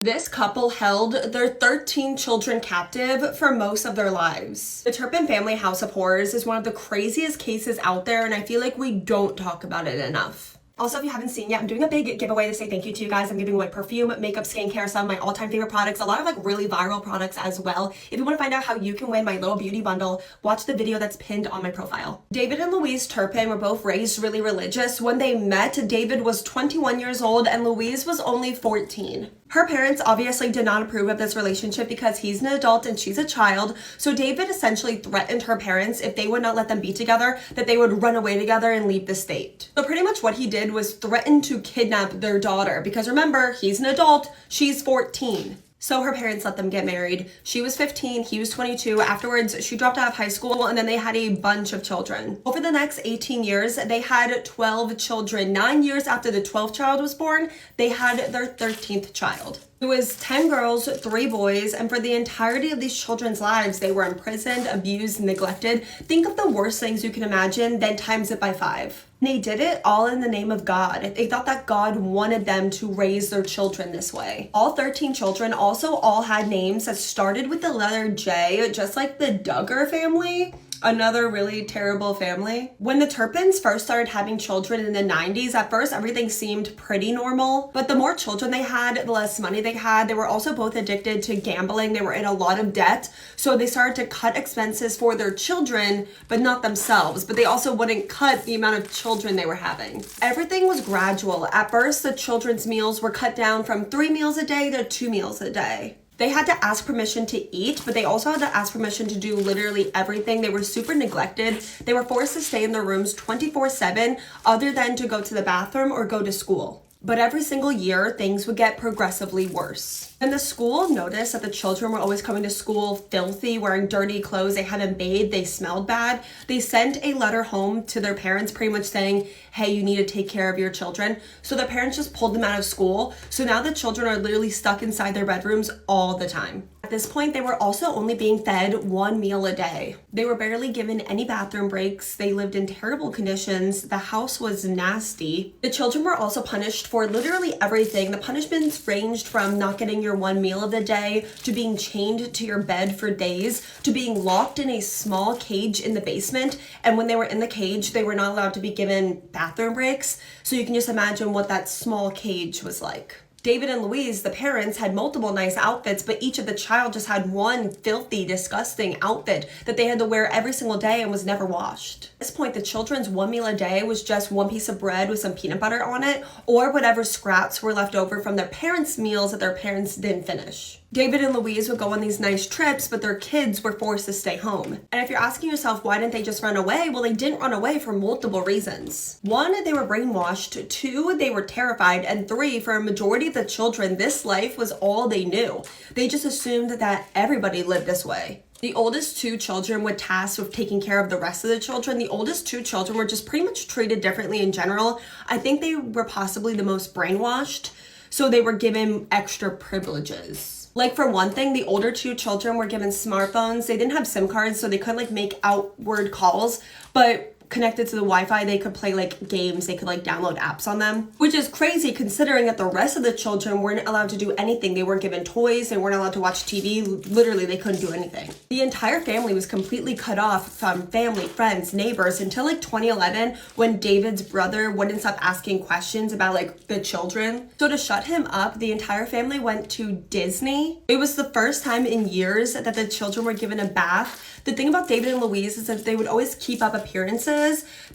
This couple held their 13 children captive for most of their lives. The Turpin family house of horrors is one of the craziest cases out there, and I feel like we don't talk about it enough. Also, if you haven't seen yet, I'm doing a big giveaway to say thank you to you guys. I'm giving away perfume, makeup, skincare, some of my all-time favorite products, a lot of like really viral products as well. If you want to find out how you can win my little beauty bundle, watch the video that's pinned on my profile. David and Louise Turpin were both raised really religious. When they met, David was 21 years old and Louise was only 14. Her parents obviously did not approve of this relationship because he's an adult and she's a child, so David essentially threatened her parents if they would not let them be together, that they would run away together and leave the state. So pretty much what he did was threaten to kidnap their daughter, because remember, he's an adult, she's 14. So her parents let them get married. She was 15, he was 22. Afterwards, she dropped out of high school, and then they had a bunch of children. Over the next 18 years, they had 12 children. 9 years after the 12th child was born, they had their 13th child. It was 10 girls, 3 boys, and for the entirety of these children's lives, they were imprisoned, abused, neglected. Think of the worst things you can imagine, then times it by 5. They did it all in the name of God. They thought that God wanted them to raise their children this way. All 13 children also all had names that started with the letter J, just like the Duggar family. Another really terrible family. When the Turpins first started having children in the 90s, at first everything seemed pretty normal, but the more children they had, the less money they had. They were also both addicted to gambling. They were in a lot of debt, so they started to cut expenses for their children, but not themselves. But they also wouldn't cut the amount of children they were having. Everything was gradual. At first, the children's meals were cut down from 3 meals a day to 2 meals a day. They had to ask permission to eat, but they also had to ask permission to do literally everything. They were super neglected. They were forced to stay in their rooms 24/7 other than to go to the bathroom or go to school. But every single year, things would get progressively worse. And the school noticed that the children were always coming to school filthy, wearing dirty clothes, they hadn't bathed, they smelled bad. They sent a letter home to their parents pretty much saying, hey, you need to take care of your children. So their parents just pulled them out of school. So now the children are literally stuck inside their bedrooms all the time. At this point, they were also only being fed 1 meal a day. They were barely given any bathroom breaks. They lived in terrible conditions. The house was nasty. The children were also punished for literally everything. The punishments ranged from not getting your 1 meal of the day, to being chained to your bed for days, to being locked in a small cage in the basement. And when they were in the cage, they were not allowed to be given bathroom breaks. So you can just imagine what that small cage was like. David and Louise, the parents, had multiple nice outfits, but each of the child just had one filthy, disgusting outfit that they had to wear every single day and was never washed. At this point, the children's 1 meal a day was just 1 piece of bread with some peanut butter on it, or whatever scraps were left over from their parents' meals that their parents didn't finish. David and Louise would go on these nice trips, but their kids were forced to stay home. And if you're asking yourself, why didn't they just run away? Well, they didn't run away for multiple reasons. 1, they were brainwashed. 2, they were terrified. And 3, for a majority of the children, this life was all they knew. They just assumed that everybody lived this way. The oldest 2 children were tasked with taking care of the rest of the children. The oldest 2 children were just pretty much treated differently in general. I think they were possibly the most brainwashed, so they were given extra privileges. Like, for one thing, the older 2 children were given smartphones. They didn't have SIM cards, so they couldn't like make outward calls, but connected to the Wi-Fi, they could play like games, they could like download apps on them, which is crazy considering that the rest of the children weren't allowed to do anything. They weren't given toys, they weren't allowed to watch TV, literally they couldn't do anything. The entire family was completely cut off from family, friends, neighbors until like 2011, when David's brother wouldn't stop asking questions about like the children. So to shut him up, the entire family went to Disney. It was the first time in years that the children were given a bath. The thing about David and Louise is that they would always keep up appearances.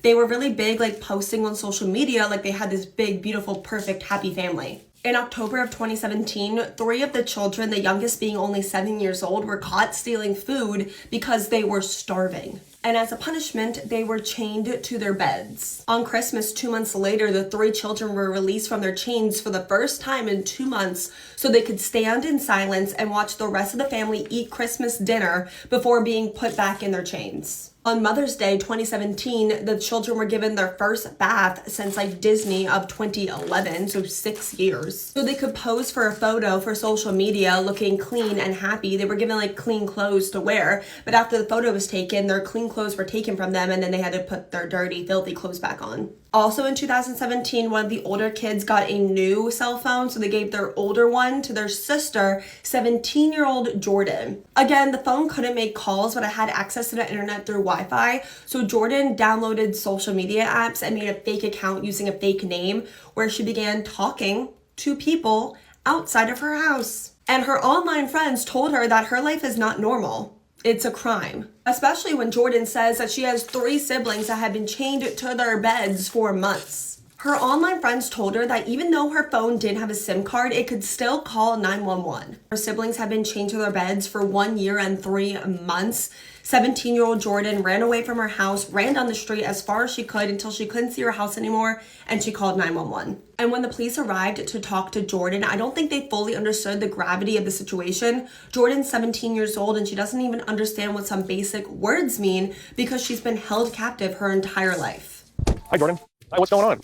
They were really big, like posting on social media, like they had this big, beautiful, perfect, happy family. In October of 2017, 3 of the children, the youngest being only 7 years old, were caught stealing food because they were starving. And as a punishment, they were chained to their beds. On Christmas, 2 months later, the 3 children were released from their chains for the first time in 2 months so they could stand in silence and watch the rest of the family eat Christmas dinner before being put back in their chains. On Mother's Day 2017, the children were given their first bath since like Disney of 2011, so 6 years. So they could pose for a photo for social media looking clean and happy. They were given like clean clothes to wear, but after the photo was taken, their clean clothes were taken from them and then they had to put their dirty, filthy clothes back on. Also in 2017, one of the older kids got a new cell phone, so they gave their older one to their sister, 17-year-old Jordan. Again, the phone couldn't make calls, but it had access to the internet through Wi-Fi, so Jordan downloaded social media apps and made a fake account using a fake name where she began talking to people outside of her house. And her online friends told her that her life is not normal. It's a crime. Especially when Jordan says that she has 3 siblings that have been chained to their beds for months. Her online friends told her that even though her phone didn't have a SIM card, it could still call 911. Her siblings had been chained to their beds for 1 year and 3 months. 17-year-old Jordan ran away from her house, ran down the street as far as she could until she couldn't see her house anymore, and she called 911. And when the police arrived to talk to Jordan, I don't think they fully understood the gravity of the situation. Jordan's 17 years old and she doesn't even understand what some basic words mean because she's been held captive her entire life. Hi, Jordan. Hi, what's going on?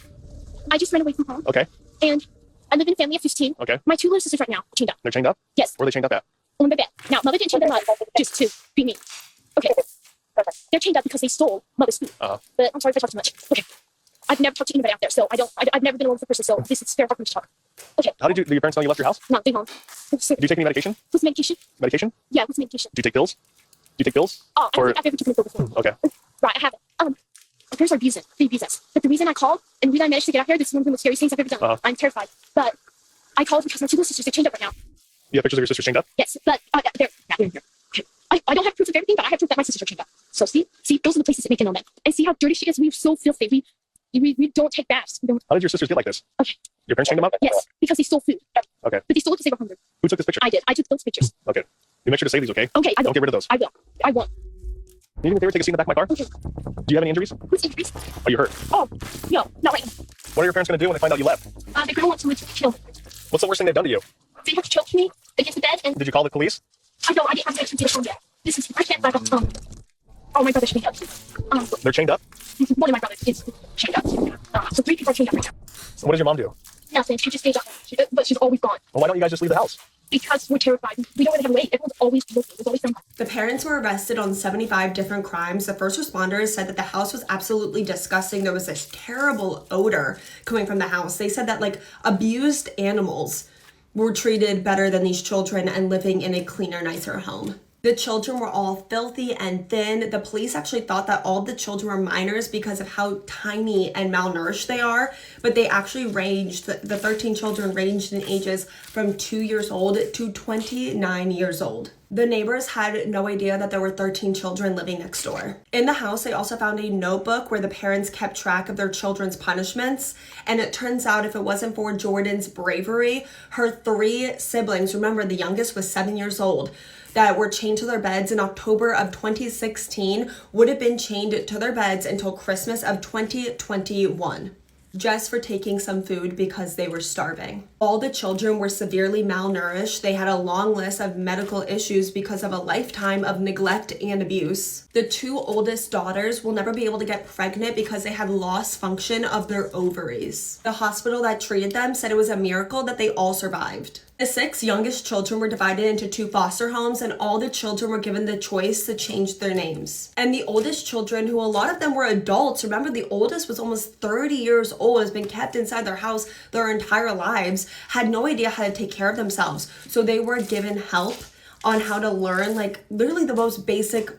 I just ran away from home. Okay. And I live in a family of 15. Okay. My 2 little sisters right now are chained up. They're chained up? Yes. Where are they chained up at? On my bed. Now, Mother didn't chain them up just to be mean. Okay. They're chained up because they stole Mother's food. But I'm sorry if I talk too much. Okay. I've never talked to anybody out there, so I've never been alone with a person, so this is very hard for me to talk. Okay. How did your parents know you left your house? No, they home. Do you take any medication? What's medication? Medication? Yeah, what's medication? Do you take pills? Do you take pills? Oh, I've never taken a pill before. Okay. Right, I haven't. My parents are abusing. They abuse us. But the reason I called and the reason I managed to get out here, this is one of the most scariest things I've ever done. I'm terrified. But I called because my 2 little sisters, they're chained up right now. You have pictures of your sisters chained up? Yes, but they're in here. Okay. I don't have proof of everything, but I have proof that my sisters are chained up. So see, those are the places that make it known. And see how dirty she is? We're so filthy. We don't take baths. We don't. How did your sisters get like this? Okay. Your parents chained them up? Yes, because they stole food. Okay. But they stole it because they were hungry. Who took this picture? I did. I took those pictures. Okay. You make sure to save these, okay? Okay, I will. Don't get rid of those. I will. I won't. Can you do me a favor, take a seat in the back of my car? Okay. Do you have any injuries? Who's injuries? Are you hurt? Oh, no, not right now. What are your parents going to do when they find out you left? They're going to want to kill me. What's the worst thing they've done to you? They have choked me against the bed and... Did you call the police? I didn't have to get home yet. I can't back up. Oh, my brother should be helped. They're chained up? One of my brothers is chained up. So 3 people are chained up right now. So what does your mom do? Nothing. She just stays up. But she's always gone. Well, why don't you guys just leave the house? Because we're terrified. We don't really have a way. Everyone's always looking. There's always something. The parents were arrested on 75 different crimes. The first responders said that the house was absolutely disgusting. There was this terrible odor coming from the house. They said that like abused animals were treated better than these children and living in a cleaner, nicer home. The children were all filthy and thin. The police actually thought that all the children were minors because of how tiny and malnourished they are, but they actually ranged, the 13 children ranged in ages from 2 years old to 29 years old. The neighbors had no idea that there were 13 children living next door. In the house, they also found a notebook where the parents kept track of their children's punishments. And it turns out if it wasn't for Jordan's bravery, her 3 siblings, remember the youngest was 7 years old, that were chained to their beds in October of 2016 would have been chained to their beds until Christmas of 2021. Just for taking some food because they were starving. All the children were severely malnourished. They had a long list of medical issues because of a lifetime of neglect and abuse. The 2 oldest daughters will never be able to get pregnant because they had lost function of their ovaries. The hospital that treated them said it was a miracle that they all survived. The 6 youngest children were divided into 2 foster homes and all the children were given the choice to change their names. And the oldest children, who a lot of them were adults, remember the oldest was almost 30 years old, has been kept inside their house their entire lives, had no idea how to take care of themselves. So they were given help on how to learn like literally the most basic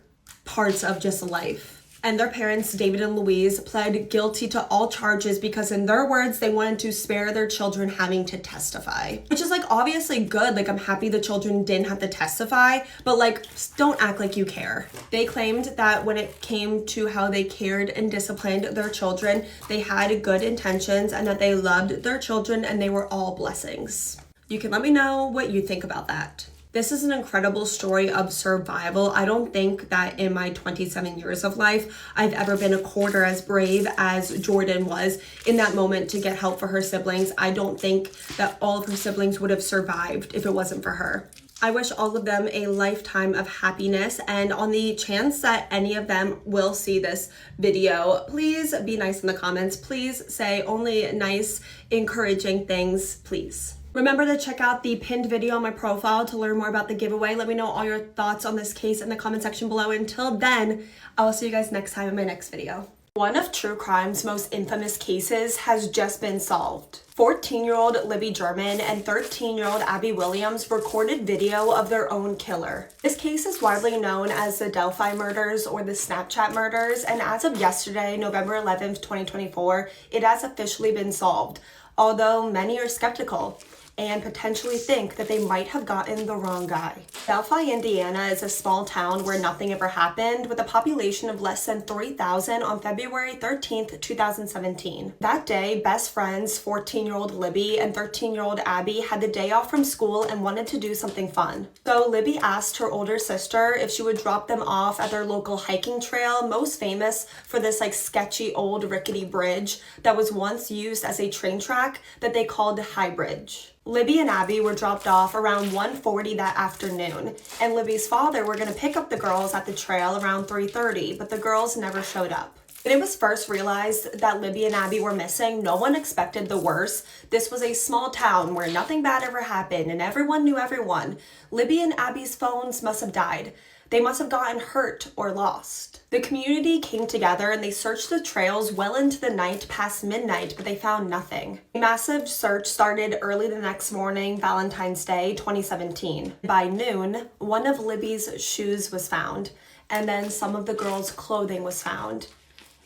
parts of just life. And their parents, David and Louise, pled guilty to all charges because in their words, they wanted to spare their children having to testify. Which is like obviously good. Like I'm happy the children didn't have to testify, but like don't act like you care. They claimed that when it came to how they cared and disciplined their children, they had good intentions and that they loved their children and they were all blessings. You can let me know what you think about that. This is an incredible story of survival. I don't think that in my 27 years of life, I've ever been a quarter as brave as Jordan was in that moment to get help for her siblings. I don't think that all of her siblings would have survived if it wasn't for her. I wish all of them a lifetime of happiness, and on the chance that any of them will see this video, please be nice in the comments. Please say only nice, encouraging things, please. Remember to check out the pinned video on my profile to learn more about the giveaway. Let me know all your thoughts on this case in the comment section below. Until then, I will see you guys next time in my next video. One of true crime's most infamous cases has just been solved. 14-year-old Libby German and 13-year-old Abby Williams recorded video of their own killer. This case is widely known as the Delphi murders or the Snapchat murders, and as of yesterday, November 11th, 2024, it has officially been solved, although many are skeptical and potentially think that they might have gotten the wrong guy. Delphi, Indiana is a small town where nothing ever happened, with a population of less than 3,000 on February 13th, 2017. That day, best friends 14-year-old Libby and 13-year-old Abby had the day off from school and wanted to do something fun. So Libby asked her older sister if she would drop them off at their local hiking trail, most famous for this sketchy old rickety bridge that was once used as a train track that they called High Bridge. Libby and Abby were dropped off around 1:40 that afternoon, and Libby's father were going to pick up the girls at the trail around 3:30, but the girls never showed up. When it was first realized that Libby and Abby were missing, no one expected the worst. This was a small town where nothing bad ever happened and everyone knew everyone. Libby and Abby's phones must have died. They must have gotten hurt or lost. The community came together and they searched the trails well into the night past midnight, but they found nothing. A massive search started early the next morning, Valentine's Day, 2017. By noon, one of Libby's shoes was found, and then some of the girls' clothing was found.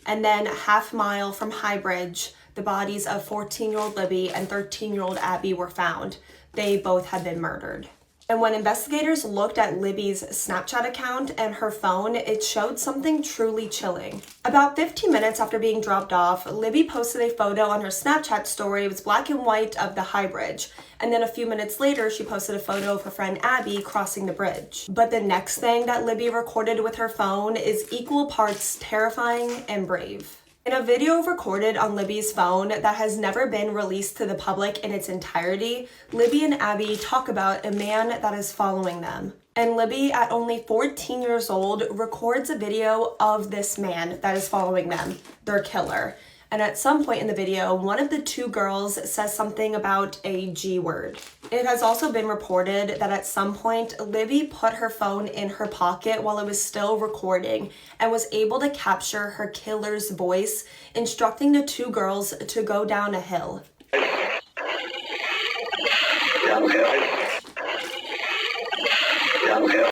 And then a half-mile from High Bridge, the bodies of 14-year-old Libby and 13-year-old Abby were found. They both had been murdered. And when investigators looked at Libby's Snapchat account and her phone, it showed something truly chilling. About 15 minutes after being dropped off, Libby posted a photo on her Snapchat story. It was black and white of the High Bridge. And then a few minutes later, she posted a photo of her friend Abby crossing the bridge. But the next thing that Libby recorded with her phone is equal parts terrifying and brave. In a video recorded on Libby's phone that has never been released to the public in its entirety, Libby and Abby talk about a man that is following them. And Libby, at only 14 years old, records a video of this man that is following them, their killer. And at some point in the video, one of the two girls says something about a G word. It has also been reported that at some point, Libby put her phone in her pocket while it was still recording and was able to capture her killer's voice, instructing the two girls to go down a hill.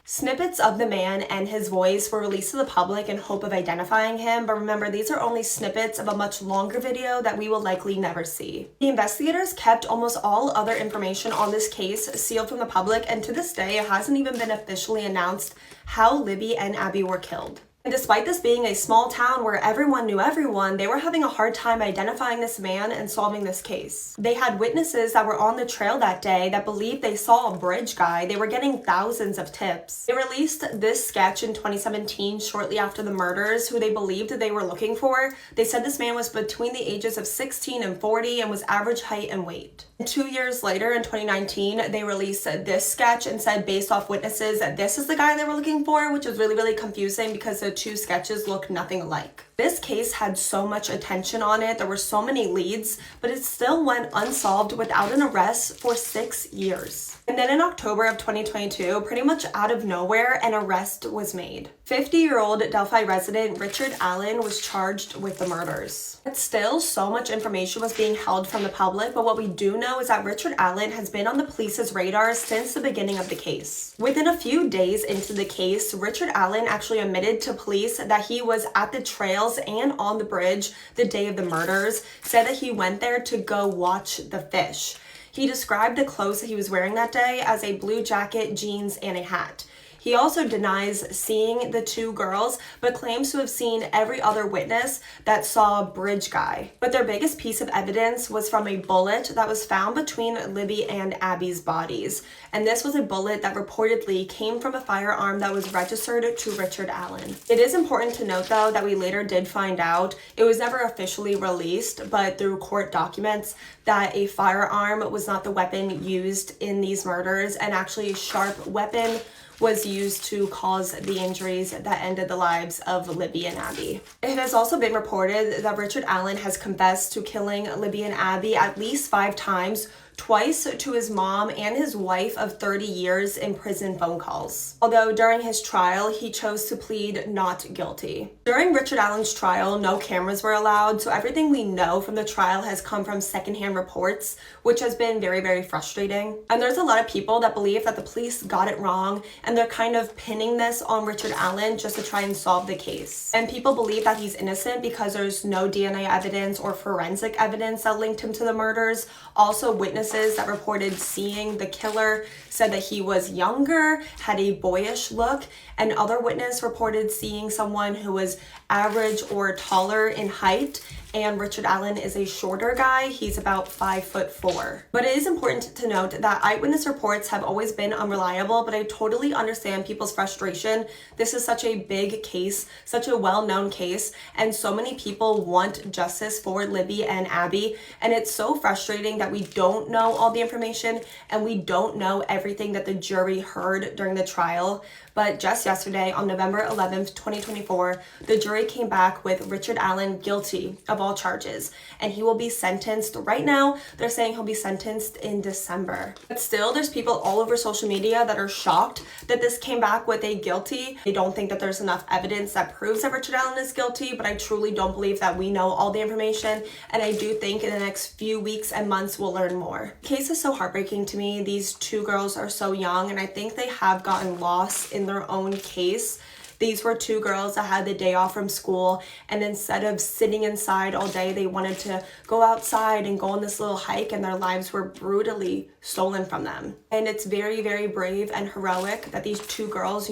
Snippets of the man and his voice were released to the public in hope of identifying him, but remember, these are only snippets of a much longer video that we will likely never see. The investigators kept almost all other information on this case sealed from the public, and to this day, it hasn't even been officially announced how Libby and Abby were killed. And despite this being a small town where everyone knew everyone, they were having a hard time identifying this man and solving this case. They had witnesses that were on the trail that day that believed they saw a bridge guy. They were getting thousands of tips. They released this sketch in 2017, shortly after the murders, who they believed they were looking for. They said this man was between the ages of 16 and 40 and was average height and weight. 2 years later, in 2019, they released this sketch and said, based off witnesses, that this is the guy they were looking for, which was really, really confusing because the two sketches look nothing alike. This case had so much attention on it, there were so many leads, but it still went unsolved without an arrest for 6 years. And then in October of 2022, pretty much out of nowhere, an arrest was made. 50-year-old Delphi resident Richard Allen was charged with the murders. But still, so much information was being held from the public, but what we do know is that Richard Allen has been on the police's radar since the beginning of the case. Within a few days into the case, Richard Allen actually admitted to police that he was at the trails and on the bridge the day of the murders, said that he went there to go watch the fish. He described the clothes that he was wearing that day as a blue jacket, jeans, and a hat. He also denies seeing the two girls, but claims to have seen every other witness that saw Bridge Guy. But their biggest piece of evidence was from a bullet that was found between Libby and Abby's bodies. And this was a bullet that reportedly came from a firearm that was registered to Richard Allen. It is important to note, though, that we later did find out, it was never officially released, but through court documents, that a firearm was not the weapon used in these murders, and actually a sharp weapon was used to cause the injuries that ended the lives of Libby and Abby. It has also been reported that Richard Allen has confessed to killing Libby and Abby at least 5 times, twice to his mom and his wife of 30 years in prison phone calls. Although during his trial, he chose to plead not guilty. During Richard Allen's trial, no cameras were allowed, so everything we know from the trial has come from secondhand reports, which has been very, very frustrating. And there's a lot of people that believe that the police got it wrong, and they're kind of pinning this on Richard Allen just to try and solve the case. And people believe that he's innocent because there's no DNA evidence or forensic evidence that linked him to the murders. Also, witnesses that reported seeing the killer said that he was younger, had a boyish look, and other witnesses reported seeing someone who was average or taller in height. And Richard Allen is a shorter guy. He's about 5'4". But it is important to note that eyewitness reports have always been unreliable, but I totally understand people's frustration. This is such a big case, such a well-known case, and so many people want justice for Libby and Abby, and it's so frustrating that we don't know all the information and we don't know everything that the jury heard during the trial. But just yesterday, on November 11th, 2024, the jury came back with Richard Allen guilty of all charges, and he will be sentenced. Right now, they're saying he'll be sentenced in December. But still, there's people all over social media that are shocked that this came back with a guilty. They don't think that there's enough evidence that proves that Richard Allen is guilty, but I truly don't believe that we know all the information, and I do think in the next few weeks and months we'll learn more. The case is so heartbreaking to me. These two girls are so young, and I think they have gotten lost in their own case. These were two girls that had the day off from school, and instead of sitting inside all day, they wanted to go outside and go on this little hike, and their lives were brutally stolen from them. And it's very, very brave and heroic that these two girls,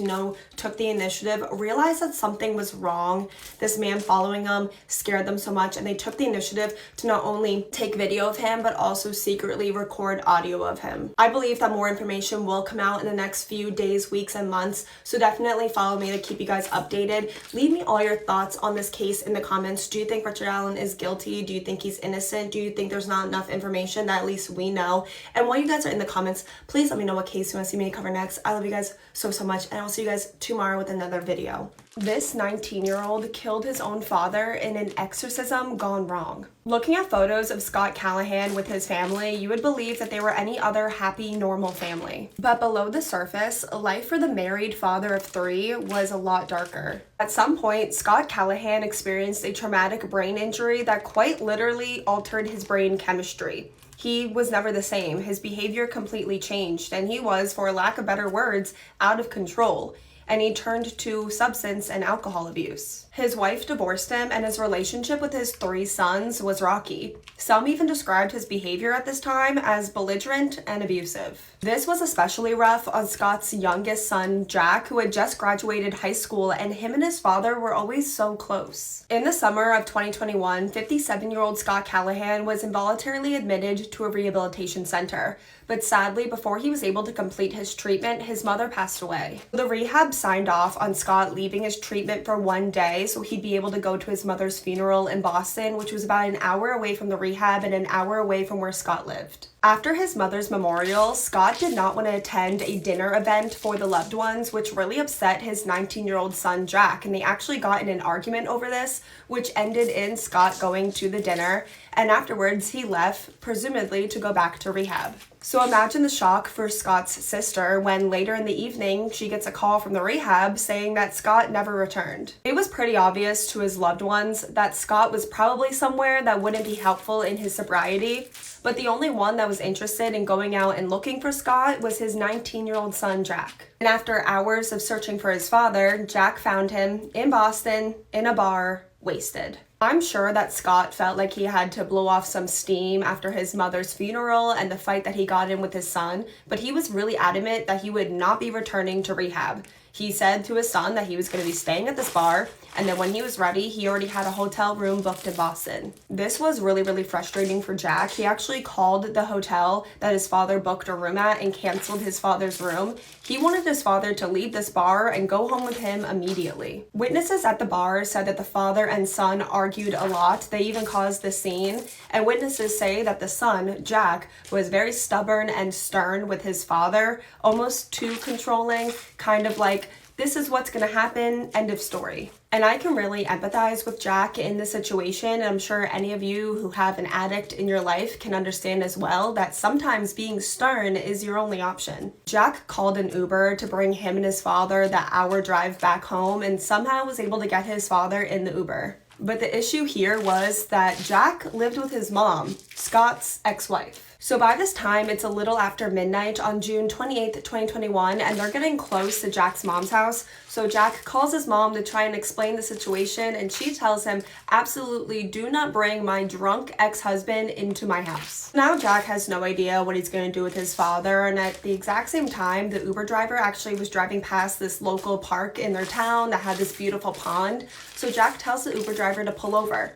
took the initiative, realized that something was wrong. This man following them scared them so much, and they took the initiative to not only take video of him, but also secretly record audio of him. I believe that more information will come out in the next few days, weeks, and months, so definitely follow me to keep you guys updated. Leave me all your thoughts on this case in the comments. Do you think Richard Allen is guilty? Do you think he's innocent? Do you think there's not enough information that at least we know? And while you guys are in the comments, please let me know what case you want to see me cover next. I love you guys so much, and I'll see you guys tomorrow with another video. This 19-year-old killed his own father in an exorcism gone wrong. Looking at photos of Scott Callahan with his family, you would believe that they were any other happy, normal family. But below the surface, life for the married father of 3 was a lot darker. At some point, Scott Callahan experienced a traumatic brain injury that quite literally altered his brain chemistry. He was never the same. His behavior completely changed, and he was, for lack of better words, out of control. And he turned to substance and alcohol abuse. His wife divorced him, and his relationship with his 3 sons was rocky. Some even described his behavior at this time as belligerent and abusive. This was especially rough on Scott's youngest son, Jack, who had just graduated high school, and him and his father were always so close. In the summer of 2021, 57-year-old Scott Callahan was involuntarily admitted to a rehabilitation center. But sadly, before he was able to complete his treatment, his mother passed away. The rehab signed off on Scott leaving his treatment for 1 day so he'd be able to go to his mother's funeral in Boston, which was about an hour away from the rehab and an hour away from where Scott lived. After his mother's memorial, Scott did not want to attend a dinner event for the loved ones, which really upset his 19-year-old son, Jack, and they actually got in an argument over this, which ended in Scott going to the dinner, and afterwards he left, presumably to go back to rehab. So imagine the shock for Scott's sister when later in the evening she gets a call from the rehab saying that Scott never returned. It was pretty obvious to his loved ones that Scott was probably somewhere that wouldn't be helpful in his sobriety, but the only one that was interested in going out and looking for Scott was his 19-year-old son, Jack. And after hours of searching for his father, Jack found him in Boston, in a bar, wasted. I'm sure that Scott felt like he had to blow off some steam after his mother's funeral and the fight that he got in with his son, but he was really adamant that he would not be returning to rehab. He said to his son that he was going to be staying at this bar, and then when he was ready, he already had a hotel room booked in Boston. This was really, really frustrating for Jack. He actually called the hotel that his father booked a room at and canceled his father's room. He wanted his father to leave this bar and go home with him immediately. Witnesses at the bar said that the father and son argued a lot. They even caused the scene. And witnesses say that the son, Jack, was very stubborn and stern with his father, almost too controlling, kind of like, this is what's going to happen, end of story. And I can really empathize with Jack in this situation. And I'm sure any of you who have an addict in your life can understand as well that sometimes being stern is your only option. Jack called an Uber to bring him and his father the hour drive back home and somehow was able to get his father in the Uber. But the issue here was that Jack lived with his mom, Scott's ex-wife. So by this time, it's a little after midnight on June 28th, 2021, and they're getting close to Jack's mom's house. So Jack calls his mom to try and explain the situation, and she tells him, absolutely do not bring my drunk ex-husband into my house. Now Jack has no idea what he's going to do with his father, and at the exact same time, the Uber driver actually was driving past this local park in their town that had this beautiful pond. So Jack tells the Uber driver to pull over.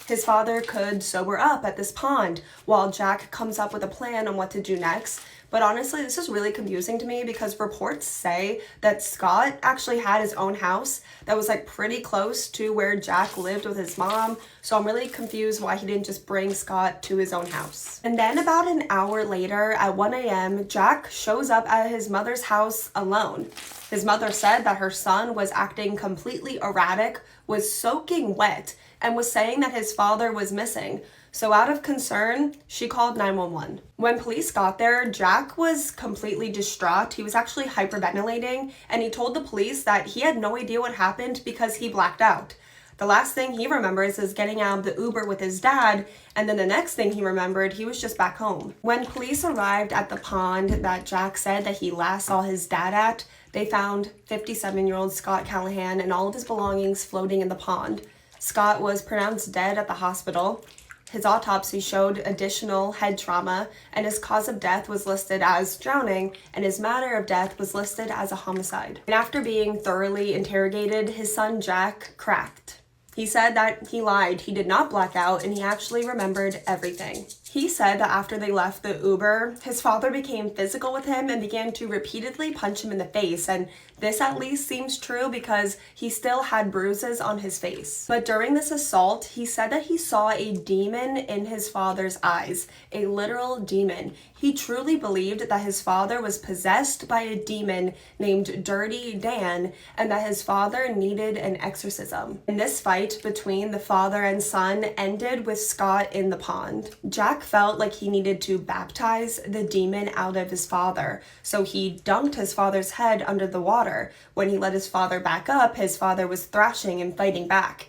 His father could sober up at this pond while Jack comes up with a plan on what to do next. But honestly, this is really confusing to me because reports say that Scott actually had his own house that was like pretty close to where Jack lived with his mom. So I'm really confused why he didn't just bring Scott to his own house. And then about an hour later at 1 a.m., Jack shows up at his mother's house alone. His mother said that her son was acting completely erratic, was soaking wet, and was saying that his father was missing. So out of concern, she called 911. When police got there, Jack was completely distraught. He was actually hyperventilating, and he told the police that he had no idea what happened because he blacked out. The last thing he remembers is getting out of the Uber with his dad, and then the next thing he remembered, he was just back home. When police arrived at the pond that Jack said that he last saw his dad at, they found 57-year-old Scott Callahan and all of his belongings floating in the pond. Scott was pronounced dead at the hospital. His autopsy showed additional head trauma, and his cause of death was listed as drowning, and his manner of death was listed as a homicide. And after being thoroughly interrogated, his son Jack cracked. He said that he lied, he did not black out, and he actually remembered everything. He said that after they left the Uber, his father became physical with him and began to repeatedly punch him in the face, and this at least seems true because he still had bruises on his face. But during this assault, he said that he saw a demon in his father's eyes, a literal demon. He truly believed that his father was possessed by a demon named Dirty Dan and that his father needed an exorcism. And this fight between the father and son ended with Scott in the pond. Jack felt like he needed to baptize the demon out of his father, so he dunked his father's head under the water. When he let his father back up, his father was thrashing and fighting back.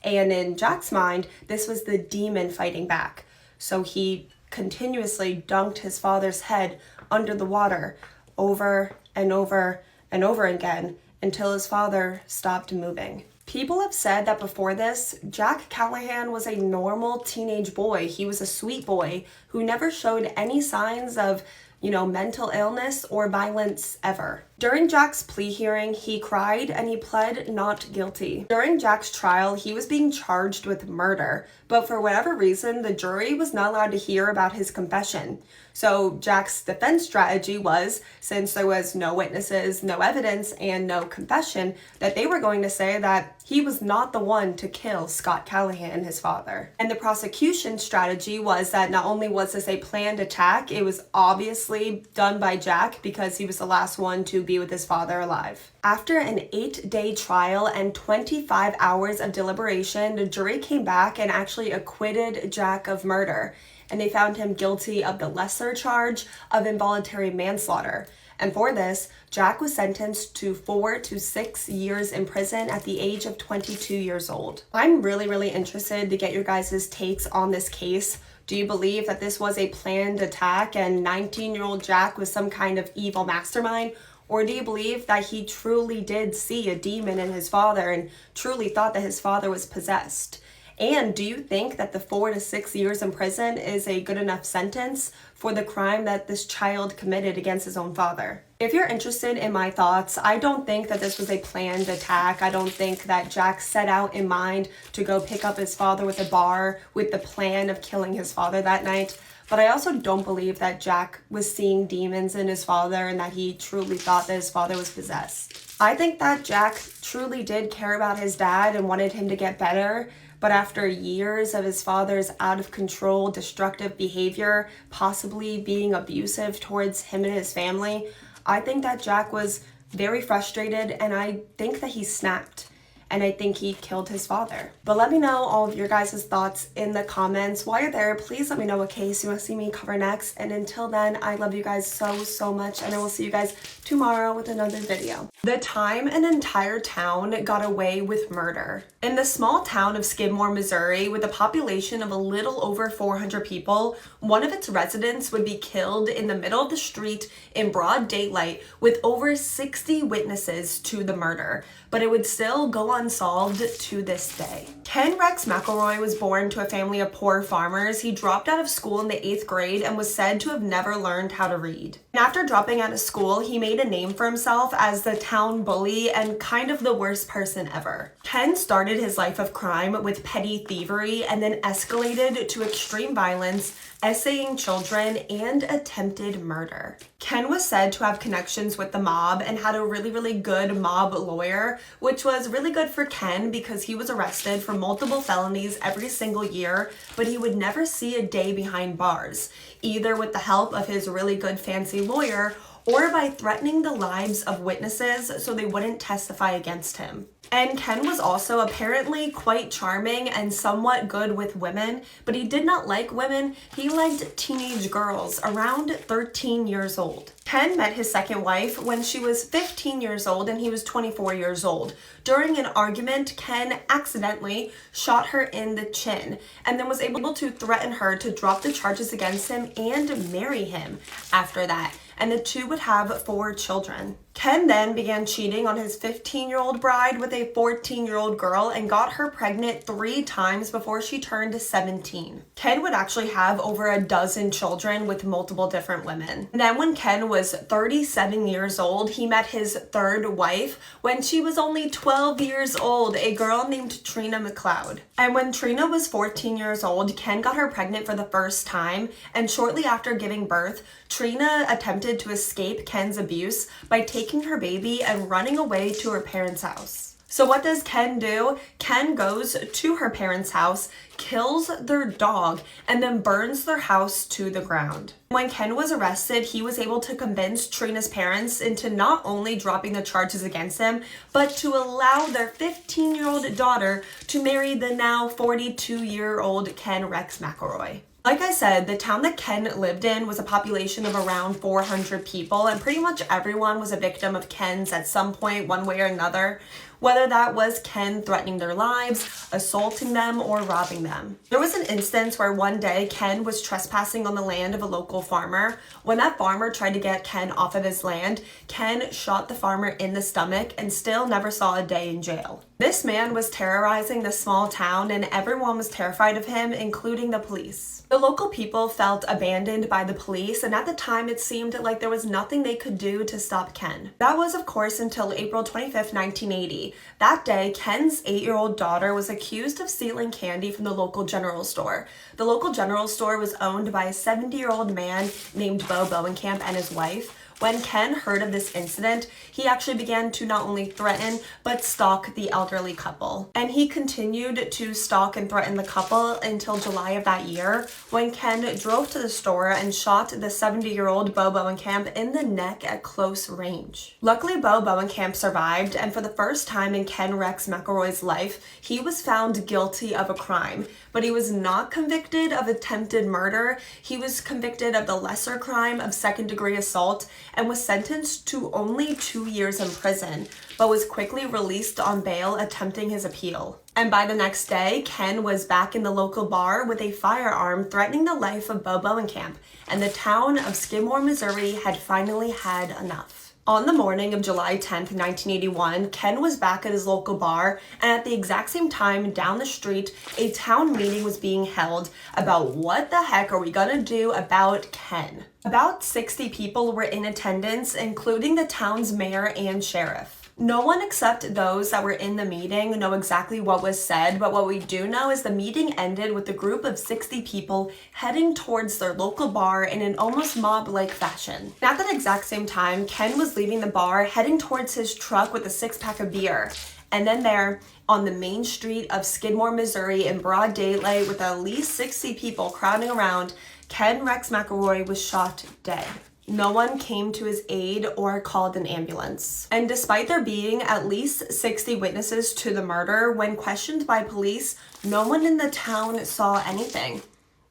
And in Jack's mind, this was the demon fighting back. So he continuously dunked his father's head under the water over and over and over again until his father stopped moving. People have said that before this, Jack Callahan was a normal teenage boy. He was a sweet boy who never showed any signs of, mental illness or violence ever. During Jack's plea hearing, he cried and he pled not guilty. During Jack's trial, he was being charged with murder, but for whatever reason, the jury was not allowed to hear about his confession. So Jack's defense strategy was, since there was no witnesses, no evidence, and no confession, that they were going to say that he was not the one to kill Scott Callahan, his father. And the prosecution strategy was that not only was this a planned attack, it was obviously done by Jack because he was the last one to be with his father alive. After an 8-day trial and 25 hours of deliberation, the jury came back and actually acquitted Jack of murder. And they found him guilty of the lesser charge of involuntary manslaughter. And for this, Jack was sentenced to 4 to 6 years in prison at the age of 22 years old. I'm really interested to get your guys' takes on this case. Do you believe that this was a planned attack and 19-year-old Jack was some kind of evil mastermind? Or do you believe that he truly did see a demon in his father and truly thought that his father was possessed? And do you think that the 4 to 6 years in prison is a good enough sentence for the crime that this child committed against his own father? If you're interested in my thoughts, I don't think that this was a planned attack. I don't think that Jack set out in mind to go pick up his father with a bar with the plan of killing his father that night. But I also don't believe that Jack was seeing demons in his father and that he truly thought that his father was possessed. I think that Jack truly did care about his dad and wanted him to get better. But after years of his father's out of control, destructive behavior, possibly being abusive towards him and his family, I think that Jack was very frustrated, and I think that he snapped. And I think he killed his father. But let me know all of your guys' thoughts in the comments. While you're there, please let me know what case you want to see me cover next. And until then, I love you guys so much, and I will see you guys tomorrow with another video. The time an entire town got away with murder. In the small town of Skidmore, Missouri, with a population of a little over 400 people, one of its residents would be killed in the middle of the street in broad daylight with over 60 witnesses to the murder. But it would still go unsolved to this day. Ken Rex McElroy was born to a family of poor farmers. He dropped out of school in the 8th grade and was said to have never learned how to read. And after dropping out of school, he made a name for himself as the town bully and kind of the worst person ever. Ken started his life of crime with petty thievery and then escalated to extreme violence, essaying children, and attempted murder. Ken was said to have connections with the mob and had a really good mob lawyer, which was really good for Ken because he was arrested for multiple felonies every single year, but he would never see a day behind bars, either with the help of his really good fancy lawyer or by threatening the lives of witnesses so they wouldn't testify against him. And Ken was also apparently quite charming and somewhat good with women, but he did not like women. He liked teenage girls around 13 years old. Ken met his second wife when she was 15 years old and he was 24 years old. During an argument, Ken accidentally shot her in the chin and then was able to threaten her to drop the charges against him and marry him after that. And the two would have 4 children. Ken then began cheating on his 15-year-old bride with a 14-year-old girl and got her pregnant 3 times before she turned 17. Ken would actually have over a dozen children with multiple different women. And then when Ken was 37 years old, he met his third wife when she was only 12 years old, a girl named Trina McLeod. And when Trina was 14 years old, Ken got her pregnant for the first time, and shortly after giving birth, Trina attempted to escape Ken's abuse by taking her baby and running away to her parents' house. So what does Ken do? Ken goes to her parents' house, kills their dog, and then burns their house to the ground. When Ken was arrested, he was able to convince Trina's parents into not only dropping the charges against him, but to allow their 15-year-old daughter to marry the now 42-year-old Ken Rex McElroy. Like I said, the town that Ken lived in was a population of around 400 people, and pretty much everyone was a victim of Ken's at some point, one way or another, whether that was Ken threatening their lives, assaulting them, or robbing them. There was an instance where one day Ken was trespassing on the land of a local farmer. When that farmer tried to get Ken off of his land, Ken shot the farmer in the stomach and still never saw a day in jail. This man was terrorizing the small town and everyone was terrified of him, including the police. The local people felt abandoned by the police, and at the time it seemed like there was nothing they could do to stop Ken. That was, of course, until April 25th, 1980. That day, Ken's 8-year-old daughter was accused of stealing candy from the local general store. The local general store was owned by a 70-year-old man named Bo Bowenkamp and his wife. When Ken heard of this incident, he actually began to not only threaten, but stalk the elderly couple. And he continued to stalk and threaten the couple until July of that year, when Ken drove to the store and shot the 70-year-old Bo Bowenkamp in the neck at close range. Luckily, Bo Bowenkamp survived, and for the first time in Ken Rex McElroy's life, he was found guilty of a crime. But he was not convicted of attempted murder. He was convicted of the lesser crime of second-degree assault and was sentenced to only 2 years in prison, but was quickly released on bail attempting his appeal. And by the next day, Ken was back in the local bar with a firearm threatening the life of Bo Bowenkamp, and the town of Skidmore, Missouri had finally had enough. On the morning of July 10th, 1981, Ken was back at his local bar, and at the exact same time down the street, a town meeting was being held about what the heck are we gonna do about Ken. About 60 people were in attendance, including the town's mayor and sheriff. No one except those that were in the meeting know exactly what was said, but what we do know is the meeting ended with a group of 60 people heading towards their local bar in an almost mob-like fashion. At that exact same time, Ken was leaving the bar, heading towards his truck with a 6-pack of beer. And then there, on the main street of Skidmore, Missouri, in broad daylight with at least 60 people crowding around, Ken Rex McElroy was shot dead. No one came to his aid or called an ambulance. And despite there being at least 60 witnesses to the murder, when questioned by police, no one in the town saw anything.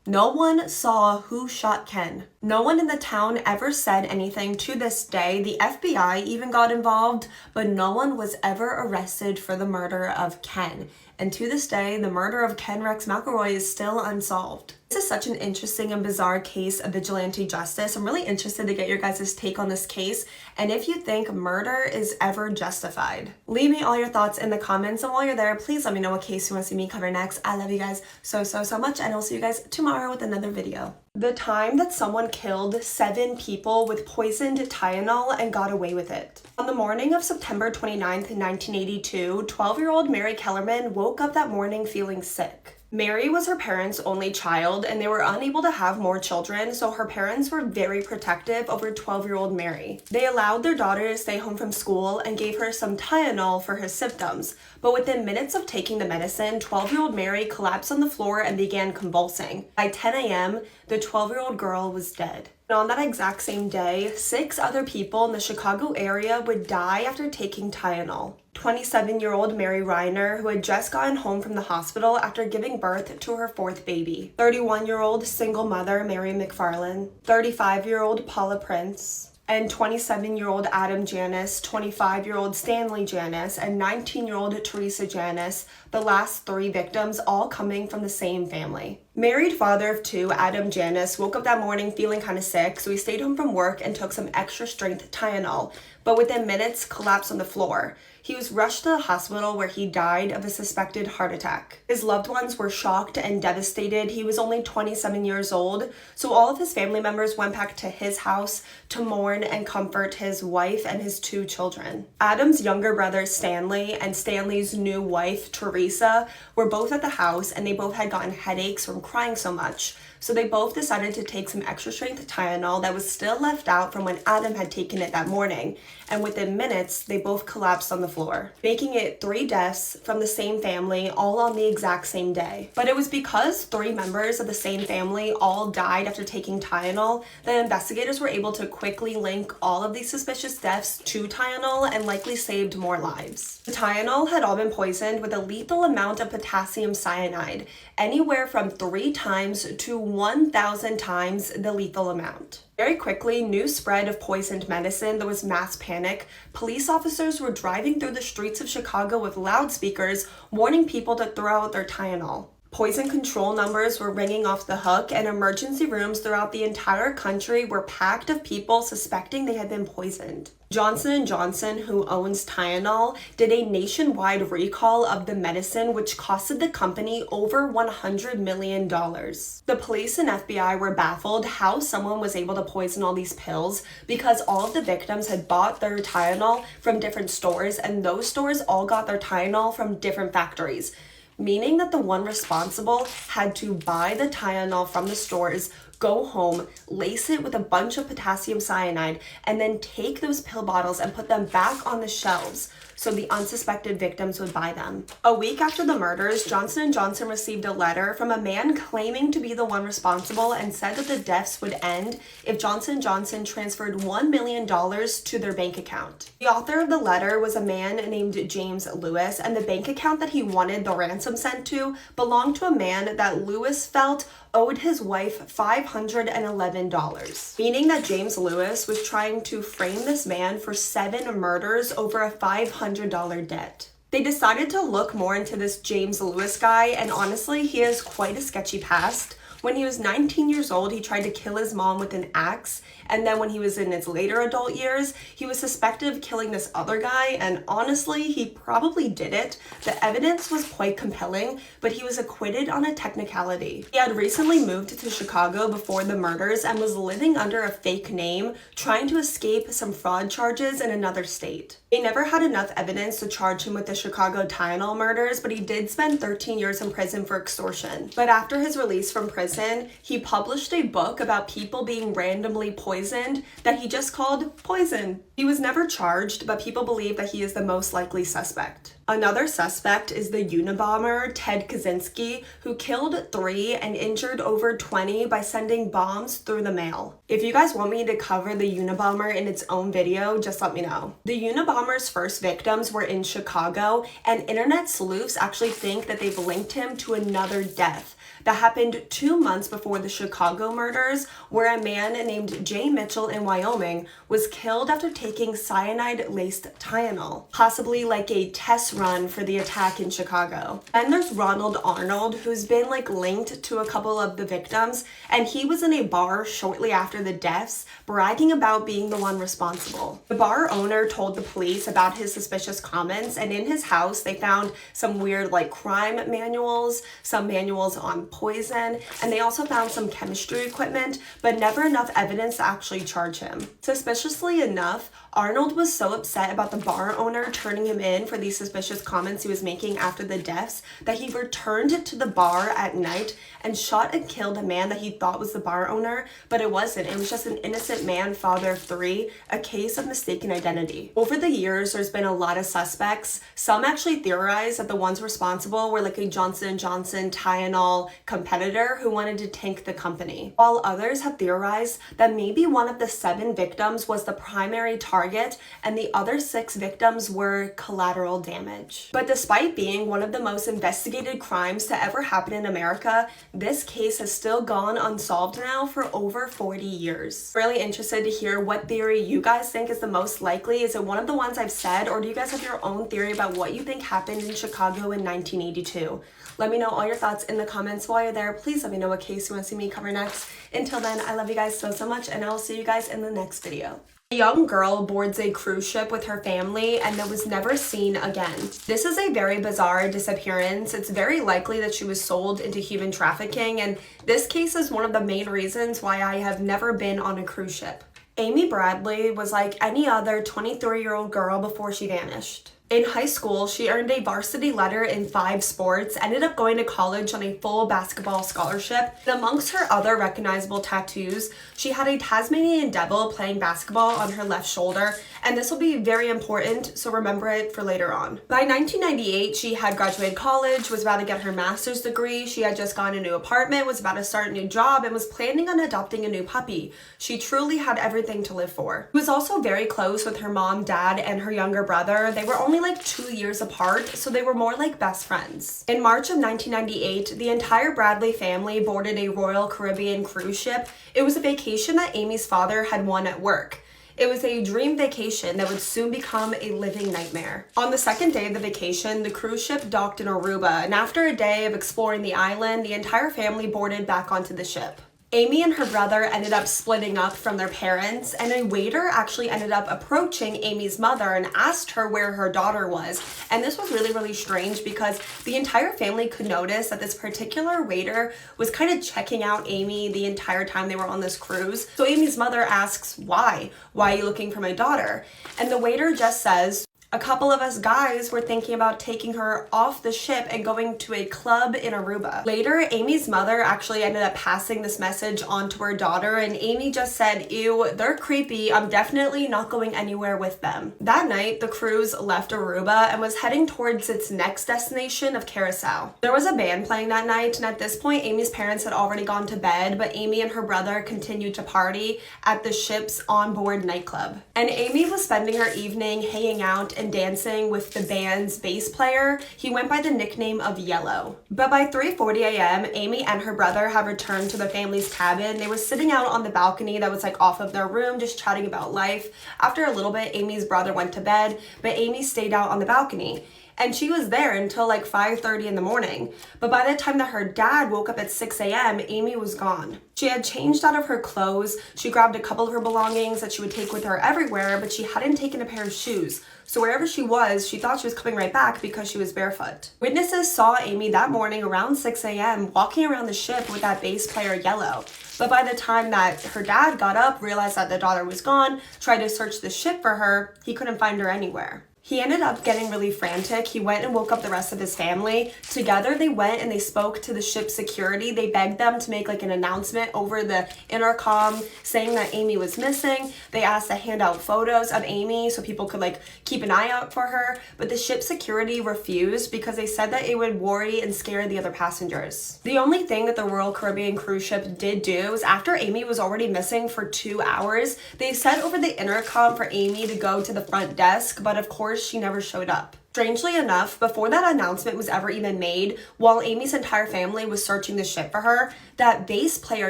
No one saw who shot Ken. No one in the town ever said anything to this day. The FBI even got involved, but no one was ever arrested for the murder of Ken. And to this day, the murder of Ken Rex McElroy is still unsolved. This is such an interesting and bizarre case of vigilante justice. I'm really interested to get your guys' take on this case and if you think murder is ever justified. Leave me all your thoughts in the comments, and while you're there, please let me know what case you want to see me cover next. I love you guys so much, and I'll see you guys tomorrow with another video. The time that someone killed 7 people with poisoned Tylenol and got away with it. On the morning of September 29th, 1982, 12-year-old Mary Kellerman woke up that morning feeling sick. Mary was her parents' only child, and they were unable to have more children, so her parents were very protective over 12-year-old Mary. They allowed their daughter to stay home from school and gave her some Tylenol for her symptoms, but within minutes of taking the medicine, 12-year-old Mary collapsed on the floor and began convulsing. By 10 a.m., the 12-year-old girl was dead. And on that exact same day, 6 other people in the Chicago area would die after taking Tylenol. 27-year-old Mary Reiner, who had just gotten home from the hospital after giving birth to her 4th baby. 31-year-old single mother Mary McFarland. 35-year-old Paula Prince. And 27-year-old Adam Janis, 25-year-old Stanley Janis, and 19-year-old Teresa Janis, the last 3 victims all coming from the same family. Married father of 2, Adam Janis, woke up that morning feeling kind of sick, so he stayed home from work and took some extra strength Tylenol, but within minutes collapsed on the floor. He was rushed to the hospital where he died of a suspected heart attack. His loved ones were shocked and devastated. He was only 27 years old, so all of his family members went back to his house to mourn and comfort his wife and his 2 children. Adam's younger brother Stanley and Stanley's new wife Teresa were both at the house, and they both had gotten headaches from crying so much. So they both decided to take some extra strength Tylenol that was still left out from when Adam had taken it that morning, and within minutes, they both collapsed on the floor, making it 3 deaths from the same family, all on the exact same day. But it was because 3 members of the same family all died after taking Tylenol that investigators were able to quickly link all of these suspicious deaths to Tylenol and likely saved more lives. The Tylenol had all been poisoned with a lethal amount of potassium cyanide, anywhere from 3 times to 1,000 times the lethal amount. Very quickly, news spread of poisoned medicine. There was mass panic. Police officers were driving through the streets of Chicago with loudspeakers, warning people to throw out their Tylenol. Poison control numbers were ringing off the hook, and emergency rooms throughout the entire country were packed of people suspecting they had been poisoned. Johnson & Johnson, who owns Tylenol, did a nationwide recall of the medicine, which costed the company over $100 million. The police and FBI were baffled how someone was able to poison all these pills because all of the victims had bought their Tylenol from different stores, and those stores all got their Tylenol from different factories, meaning that the one responsible had to buy the Tylenol from the stores, go home, lace it with a bunch of potassium cyanide, and then take those pill bottles and put them back on the shelves so the unsuspected victims would buy them. A week after the murders, Johnson & Johnson received a letter from a man claiming to be the one responsible and said that the deaths would end if Johnson & Johnson transferred $1 million to their bank account. The author of the letter was a man named James Lewis, and the bank account that he wanted the ransom sent to belonged to a man that Lewis felt owed his wife $511, meaning that James Lewis was trying to frame this man for 7 murders over a $500 debt. They decided to look more into this James Lewis guy, and honestly, he has quite a sketchy past. When he was 19 years old, he tried to kill his mom with an axe, and then when he was in his later adult years, he was suspected of killing this other guy, and honestly, he probably did it. The evidence was quite compelling, but he was acquitted on a technicality. He had recently moved to Chicago before the murders and was living under a fake name, trying to escape some fraud charges in another state. They never had enough evidence to charge him with the Chicago Tylenol murders, but he did spend 13 years in prison for extortion. But after his release from prison, he published a book about people being randomly poisoned that he just called Poison. He was never charged, but people believe that he is the most likely suspect. Another suspect is the Unabomber, Ted Kaczynski, who killed 3 and injured over 20 by sending bombs through the mail. If you guys want me to cover the Unabomber in its own video, just let me know. The Unabomber's first victims were in Chicago, and internet sleuths actually think that they've linked him to another death that happened 2 months before the Chicago murders, where a man named Jay Mitchell in Wyoming was killed after taking cyanide-laced Tylenol, possibly like a test run for the attack in Chicago. Then there's Ronald Arnold, who's been linked to a couple of the victims, and he was in a bar shortly after the deaths, bragging about being the one responsible. The bar owner told the police about his suspicious comments, and in his house they found some weird crime manuals, some manuals on poison, and they also found some chemistry equipment, but never enough evidence to actually charge him. Suspiciously enough, Arnold was so upset about the bar owner turning him in for these suspicious comments he was making after the deaths that he returned to the bar at night and shot and killed a man that he thought was the bar owner, but it wasn't. It was just an innocent man, father of 3, a case of mistaken identity. Over the years, there's been a lot of suspects. Some actually theorize that the ones responsible were a Johnson & Johnson Tylenol competitor who wanted to tank the company, while others have theorized that maybe one of the 7 victims was the primary target and the other 6 victims were collateral damage. But despite being one of the most investigated crimes to ever happen in America, this case has still gone unsolved now for over 40 years. Really interested to hear what theory you guys think is the most likely. Is it one of the ones I've said, or do you guys have your own theory about what you think happened in Chicago in 1982? Let me know all your thoughts in the comments while you're there. Please let me know what case you want to see me cover next. Until then, I love you guys so much, and I will see you guys in the next video. A young girl boards a cruise ship with her family and then was never seen again. This is a very bizarre disappearance. It's very likely that she was sold into human trafficking, and this case is one of the main reasons why I have never been on a cruise ship. Amy Bradley was like any other 23-year-old girl before she vanished. In high school, she earned a varsity letter in 5 sports, ended up going to college on a full basketball scholarship. And amongst her other recognizable tattoos, she had a Tasmanian devil playing basketball on her left shoulder, and this will be very important, so remember it for later on. By 1998, she had graduated college, was about to get her master's degree, she had just gotten a new apartment, was about to start a new job, and was planning on adopting a new puppy. She truly had everything to live for. She was also very close with her mom, dad, and her younger brother. They were only 2 years apart, so they were more like best friends. In March of 1998, the entire Bradley family boarded a Royal Caribbean cruise ship. It was a vacation that Amy's father had won at work. It was a dream vacation that would soon become a living nightmare. On the second day of the vacation, the cruise ship docked in Aruba, and after a day of exploring the island, the entire family boarded back onto the ship. Amy and her brother ended up splitting up from their parents, and a waiter actually ended up approaching Amy's mother and asked her where her daughter was. And this was really strange because the entire family could notice that this particular waiter was kind of checking out Amy the entire time they were on this cruise. So Amy's mother asks, why? Why are you looking for my daughter? And the waiter just says, a couple of us guys were thinking about taking her off the ship and going to a club in Aruba. Later, Amy's mother actually ended up passing this message on to her daughter, and Amy just said, ew, they're creepy, I'm definitely not going anywhere with them. That night, the cruise left Aruba and was heading towards its next destination of Curacao. There was a band playing that night, and at this point, Amy's parents had already gone to bed, but Amy and her brother continued to party at the ship's onboard nightclub. And Amy was spending her evening hanging out and dancing with the band's bass player. He went by the nickname of Yellow. But by 3:40 a.m., Amy and her brother had returned to the family's cabin. They were sitting out on the balcony that was off of their room, just chatting about life. After a little bit, Amy's brother went to bed, but Amy stayed out on the balcony. and she was there until like 5:30 in the morning. But by the time that her dad woke up at 6 a.m., Amy was gone. She had changed out of her clothes, she grabbed a couple of her belongings that she would take with her everywhere, but she hadn't taken a pair of shoes. So wherever she was, she thought she was coming right back because she was barefoot. Witnesses saw Amy that morning around 6 a.m. walking around the ship with that bass player Yellow. But by the time that her dad got up, realized that the daughter was gone, tried to search the ship for her, he couldn't find her anywhere. He ended up getting really frantic. He went and woke up the rest of his family. Together, they went and they spoke to the ship's security. They begged them to make like an announcement over the intercom saying that Amy was missing. They asked to hand out photos of Amy so people could like keep an eye out for her. But the ship's security refused because they said that it would worry and scare the other passengers. The only thing that the Royal Caribbean cruise ship did do was after Amy was already missing for 2 hours, they said over the intercom for Amy to go to the front desk, but of course she never showed up. Strangely enough, before that announcement was ever even made, while Amy's entire family was searching the ship for her, that bass player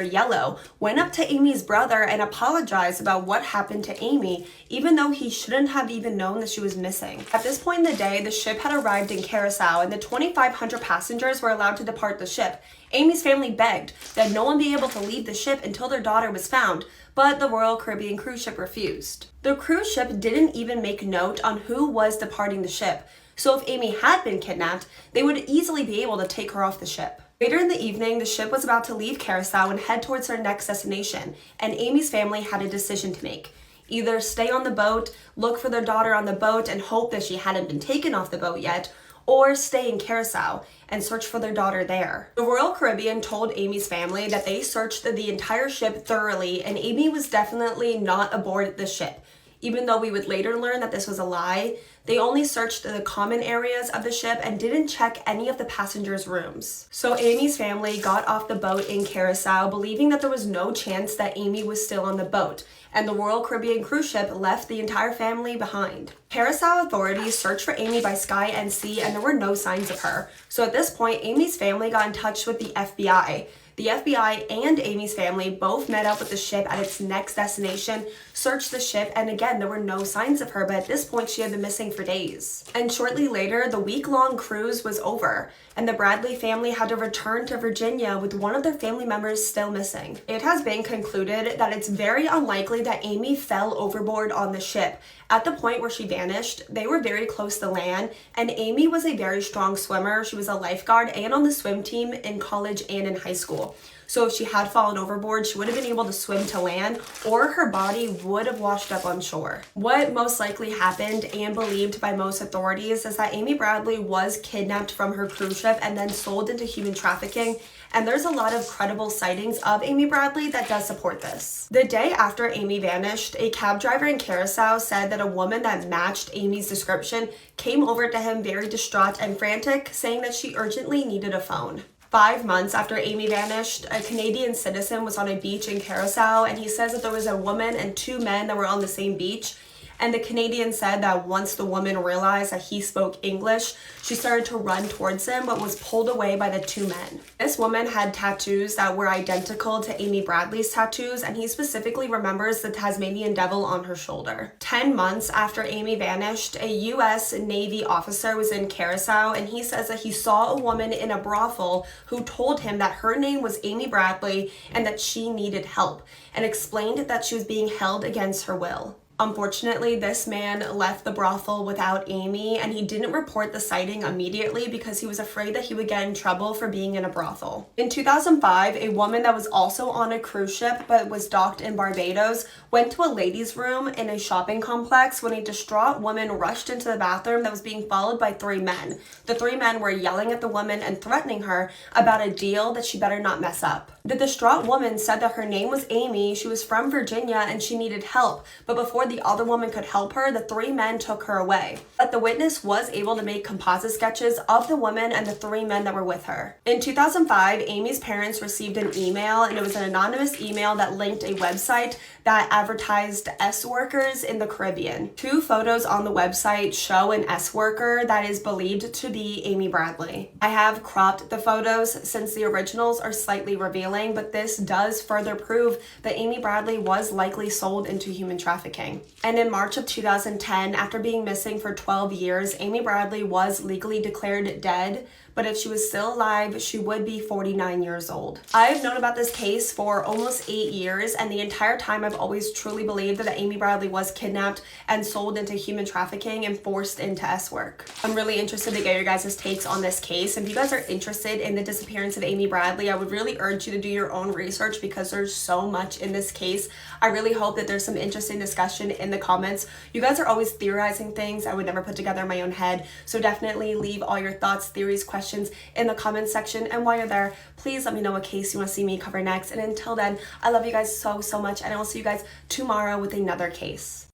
Yellow went up to Amy's brother and apologized about what happened to Amy, even though he shouldn't have even known that she was missing. At this point in the day, the ship had arrived in Curacao and the 2,500 passengers were allowed to depart the ship. Amy's family begged that no one be able to leave the ship until their daughter was found, but the Royal Caribbean cruise ship refused. The cruise ship didn't even make note on who was departing the ship, so if Amy had been kidnapped, they would easily be able to take her off the ship. Later in the evening, the ship was about to leave Curacao and head towards her next destination, and Amy's family had a decision to make. Either stay on the boat, look for their daughter on the boat and hope that she hadn't been taken off the boat yet, or stay in Curacao and search for their daughter there. The Royal Caribbean told Amy's family that they searched the entire ship thoroughly and Amy was definitely not aboard the ship. Even though we would later learn that this was a lie, they only searched the common areas of the ship and didn't check any of the passengers' rooms. So Amy's family got off the boat in Curacao believing that there was no chance that Amy was still on the boat, and the Royal Caribbean cruise ship left the entire family behind. Curacao authorities searched for Amy by sky and sea and there were no signs of her. So at this point, Amy's family got in touch with the FBI. The FBI and Amy's family both met up with the ship at its next destination, searched the ship, and again, there were no signs of her, but at this point, she had been missing for days. And shortly later, the week-long cruise was over, and the Bradley family had to return to Virginia with one of their family members still missing. It has been concluded that it's very unlikely that Amy fell overboard on the ship. At the point where she vanished, they were very close to land, and Amy was a very strong swimmer. She was a lifeguard and on the swim team in college and in high school. So if she had fallen overboard, she would have been able to swim to land, or her body would have washed up on shore. What most likely happened and believed by most authorities is that Amy Bradley was kidnapped from her cruise ship and then sold into human trafficking, and there's a lot of credible sightings of Amy Bradley that does support this. The day after Amy vanished, a cab driver in Curacao said that a woman that matched Amy's description came over to him very distraught and frantic, saying that she urgently needed a phone. 5 months after Amy vanished, a Canadian citizen was on a beach in Curacao, and he says that there was a woman and 2 men that were on the same beach. And the Canadian said that once the woman realized that he spoke English, she started to run towards him but was pulled away by the 2 men. This woman had tattoos that were identical to Amy Bradley's tattoos, and he specifically remembers the Tasmanian devil on her shoulder. 10 months after Amy vanished, a U.S. Navy officer was in Curacao, and he says that he saw a woman in a brothel who told him that her name was Amy Bradley and that she needed help, and explained that she was being held against her will. Unfortunately, this man left the brothel without Amy, and he didn't report the sighting immediately because he was afraid that he would get in trouble for being in a brothel. In 2005, a woman that was also on a cruise ship but was docked in Barbados went to a ladies' room in a shopping complex when a distraught woman rushed into the bathroom that was being followed by 3 men. The 3 men were yelling at the woman and threatening her about a deal that she better not mess up. The distraught woman said that her name was Amy, she was from Virginia, and she needed help, but before the other woman could help her, the 3 men took her away. But the witness was able to make composite sketches of the woman and the 3 men that were with her. In 2005, Amy's parents received an email, and it was an anonymous email that linked a website that advertised S-workers in the Caribbean. 2 photos on the website show an S-worker that is believed to be Amy Bradley. I have cropped the photos since the originals are slightly revealing, but this does further prove that Amy Bradley was likely sold into human trafficking. trafficking. And in March of 2010, after being missing for 12 years, Amy Bradley was legally declared dead, but if she was still alive, she would be 49 years old. I've known about this case for almost 8 years, and the entire time I've always truly believed that Amy Bradley was kidnapped and sold into human trafficking and forced into S-work. I'm really interested to get your guys' takes on this case. If you guys are interested in the disappearance of Amy Bradley, I would really urge you to do your own research because there's so much in this case. I really hope that there's some interesting discussion in the comments. You guys are always theorizing things I would never put together in my own head, so definitely leave all your thoughts, theories, questions in the comments section. And while you're there, please let me know what case you want to see me cover next. And until then, I love you guys so much, and I will see you guys tomorrow with another case.